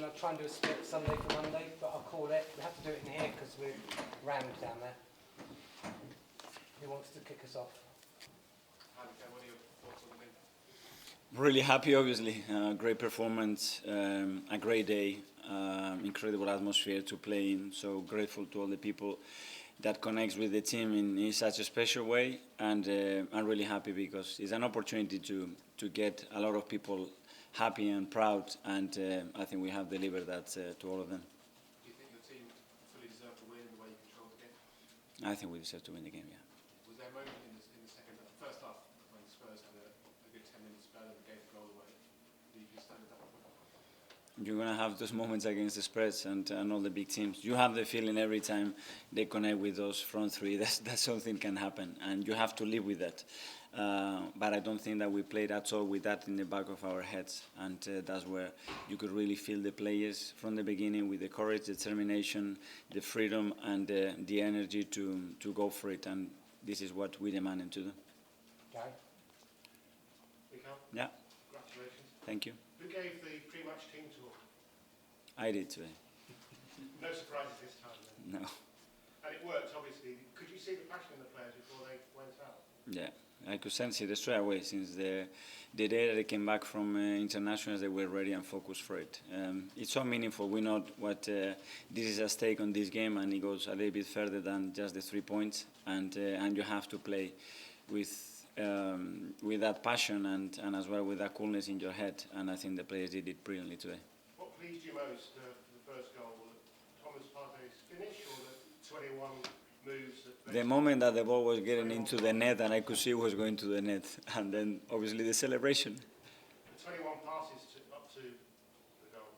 I'll try and do a split Sunday for Monday, but I'll call it. We have to do it in here because we're rammed down there. Who wants to kick us off? What are your thoughts on the win? Really happy, obviously. Great performance, a great day, incredible atmosphere to play in. So grateful to all the people that connects with the team in such a special way. And I'm really happy because it's an opportunity to get a lot of people happy and proud. And I think we have delivered that to all of them. Do you think the team fully deserved to win in the way you controlled the game? I think we deserve to win the game, yeah. Was there a moment in the first half when Spurs had a good 10 minutes spell and gave the goal away? Do you stand with that? You're going to have those moments against the Spurs and all the big teams. You have the feeling every time they connect with those front three that something can happen, and you have to live with that. But I don't think that we played at all with that in the back of our heads, and that's where you could really feel the players from the beginning with the courage, determination, the freedom, and the energy to go for it, and this is what we demand them to do. Gary? Mikel? Yeah. Congratulations. Thank you. Who gave the pre-match team talk? I did today. No surprises this time then? No. And it worked, obviously. Could you see the passion in the players before they went out? Yeah, I could sense it straight away since the day that they came back from internationals. They were ready and focused for it. It's so meaningful. We know what this is at stake on this game, and it goes a little bit further than just the 3 points. And you have to play with that passion and as well with that coolness in your head. And I think the players did it brilliantly today. What pleased you most for the first goal? Thomas Partey's finish or the 21 moves? The moment that the ball was getting into the net and I could see it was going to the net, and then obviously the celebration. The 21 passes up to the goal.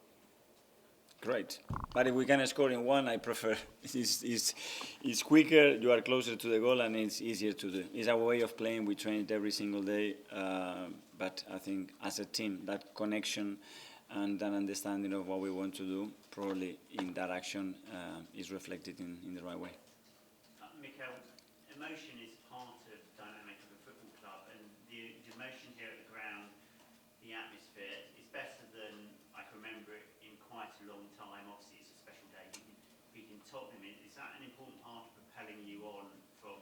Great. But if we can score in one, I prefer. It's quicker, you are closer to the goal, and it's easier to do. It's our way of playing. We train it every single day. But I think as a team, that connection and an understanding of what we want to do, probably in that action, is reflected in the right way. Mikel, emotion is part of the dynamic of a football club, and the emotion here at the ground, the atmosphere, is better than I can remember it in quite a long time. Obviously, it's a special day. Beating Tottenham, is that an important part of propelling you on from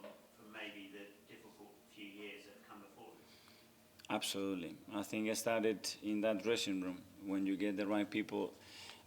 maybe the difficult few years that have come before? Absolutely. I think it started in that dressing room when you get the right people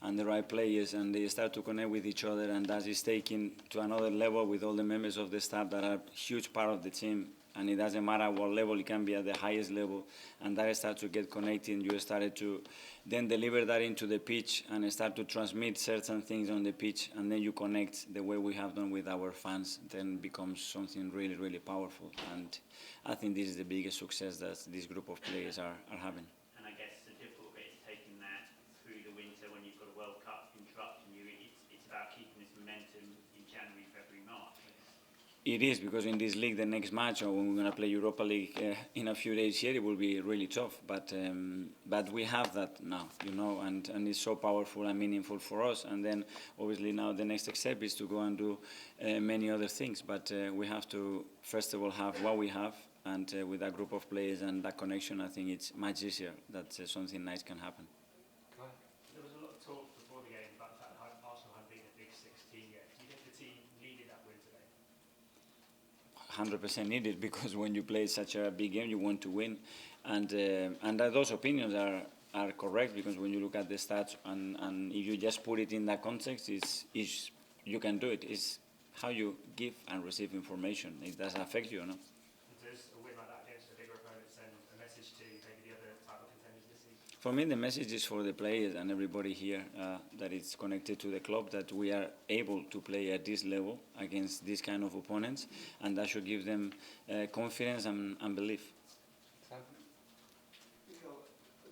and the right players, and they start to connect with each other, and that is taken to another level with all the members of the staff that are a huge part of the team. And it doesn't matter what level, it can be at the highest level, and that starts to get connected. You started to then deliver that into the pitch and start to transmit certain things on the pitch, and then you connect the way we have done with our fans, then becomes something really, really powerful. And I think this is the biggest success that this group of players are having. And I guess the difficult bit is taking that through the winter when you've got a World Cup interrupting you. It's about keeping this momentum in January, February, March. It is, because in this league, the next match, or when we're going to play Europa League in a few days here, it will be really tough. But we have that now, and it's so powerful and meaningful for us. And then, obviously, now the next step is to go and do many other things. But we have to, first of all, have what we have. And with that group of players and that connection, I think it's much easier that something nice can happen. There was a lot of talk before the game about that Arsenal had been a Big 16 yet. Do you think the team needed that win today? 100% needed, because when you play such a big game, you want to win, and those opinions are correct, because when you look at the stats and if you just put it in that context, you can do it. It's how you give and receive information. It does affect you or not. Does a win like that against a bigger opponent send a message to maybe the other title contenders this season? For me, the message is for the players and everybody here that is connected to the club, that we are able to play at this level against this kind of opponents, and that should give them confidence and belief. Mikel,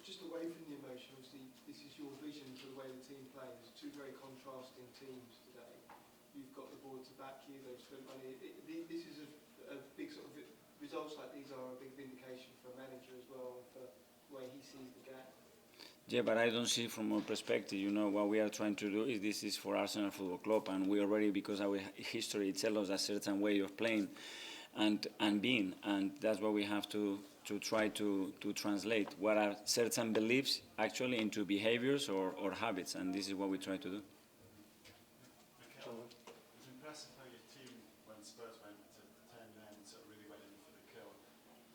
just away from the emotion, obviously this is your vision for the way the team plays. Two very contrasting teams today. You've got the board to back you, they've spent money. This is a big sort of, results like these are a big vindication for a manager as well, for the way he sees the gap. Yeah, but I don't see from our perspective, what we are trying to do is this is for Arsenal Football Club, and we already, because our history tells us a certain way of playing, and being, and that's what we have to try to translate what are certain beliefs actually into behaviors or habits, and this is what we try to do. Mikel, it was impressive how your team, when Spurs went to 10 men, sort of really went in for the kill.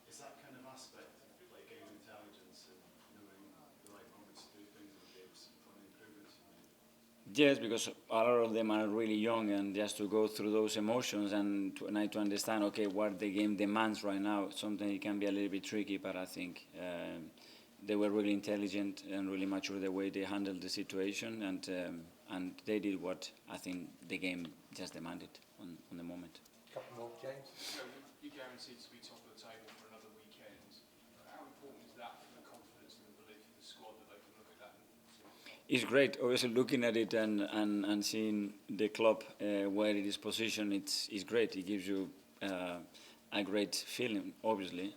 Is that kind of aspect of like game intelligence and knowing the right moments to do things in the games one of the improvements you made? Yes, because a lot of them are really young, and just to go through those emotions and to understand, okay, what the game demands right now. Sometimes it can be a little bit tricky, but I think they were really intelligent and really mature the way they handled the situation, and they did what I think the game just demanded on the moment. Couple more, James. So you guaranteed to be top of the table for another weekend. How important is that for the confidence and the belief of the squad that they can look at that and It's great. Obviously, looking at it and seeing the club where it is positioned, it's great. It gives you a great feeling, obviously.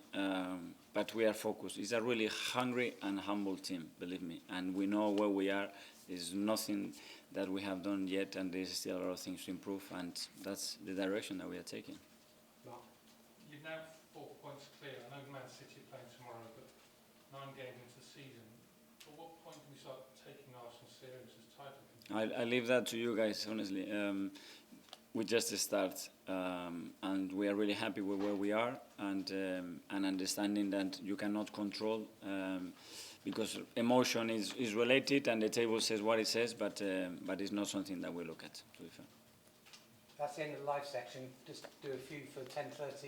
But we are focused. It's a really hungry and humble team, believe me. And we know where we are. There's nothing that we have done yet, and there's still a lot of things to improve. And that's the direction that we are taking. Mark. You're now 4 points clear. I know Man City are playing tomorrow, but 9 games into the season. At what point do we start taking Arsenal serious as title contenders? I leave that to you guys, honestly. We just start, and we are really happy with where we are, and understanding that you cannot control, because emotion is related, and the table says what it says, but it's not something that we look at, to be fair. That's the end of the live section. Just do a few for 10:30.